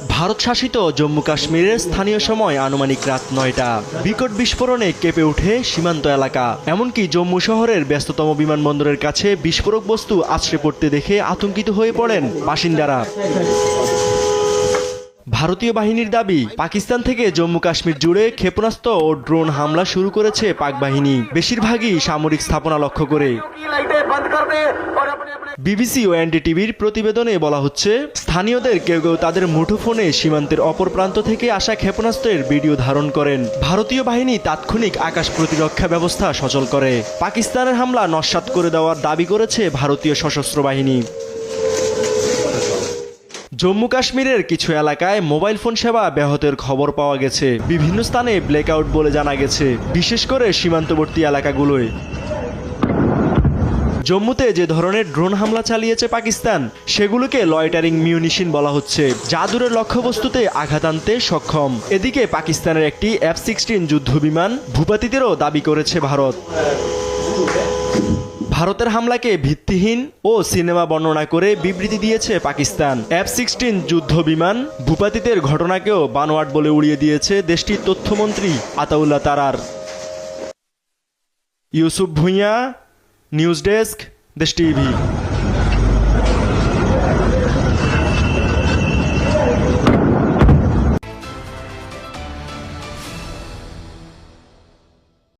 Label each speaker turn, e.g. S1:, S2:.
S1: ভারত শাসিত জম্মু কাশ্মীরের স্থানীয় সময় আনুমানিক রাত ৯টা। বিকট বিস্ফোরণে কেঁপে ওঠে সীমান্ত এলাকা। এমনকি জম্মু শহরের ব্যস্ততম বিমানবন্দরের কাছে বিস্ফোরক বস্তু আছড়ে পড়তে দেখে আতঙ্কিত হয়ে পড়েন বাসিন্দারা। ভারতীয় বাহিনীর দাবি, পাকিস্তান থেকে জম্মু কাশ্মীর জুড়ে ক্ষেপণাস্ত্র ও ড্রোন হামলা শুরু করেছে পাক বাহিনী, বেশিরভাগই সামরিক স্থাপনা লক্ষ্য করে। বিবিসি ও এনডিটিভির প্রতিবেদনে বলা হচ্ছে, স্থানীয়দের কেউ কেউ তাদের মুঠোফোনে সীমান্তের অপর প্রান্ত থেকে আসা ক্ষেপণাস্ত্রের ভিডিও ধারণ করেন। ভারতীয় বাহিনী তাৎক্ষণিক আকাশ প্রতিরক্ষা ব্যবস্থা সচল করে। পাকিস্তানের হামলা নস্যাৎ করে দেওয়ার দাবি করেছে ভারতীয় সশস্ত্র বাহিনী। জম্মু কাশ্মীরের কিছু এলাকায় মোবাইল ফোন সেবা ব্যাহতের খবর পাওয়া গেছে। বিভিন্ন স্থানে ব্ল্যাকআউট বলে জানা গেছে, বিশেষ করে সীমান্তবর্তী এলাকাগুলোয়। জম্মুতে যে ধরনের ড্রোন হামলা চালিয়েছে পাকিস্তান, সেগুলোকে লয়টারিং মিউনিশন বলা হচ্ছে, যা দূরের লক্ষ্যবস্তুতে আঘাত আনতে সক্ষম। এদিকে পাকিস্তানের একটি F-16 যুদ্ধ বিমান ভূপাতিতেরও দাবি করেছে ভারত। ভারতের হামলাকে ভিত্তিহীন ও সিনেমা বর্ণনা করে বিবৃতি দিয়েছে পাকিস্তান। F-16 যুদ্ধ বিমান ভূপাতিতের ঘটনাকেও বানোয়াট বলে উড়িয়ে দিয়েছে দেশটির তথ্যমন্ত্রী আতাউল্লাহ তারার। ইউসুফ ভুঁইয়া, নিউজ ডেস্ক, দেশ টিভি।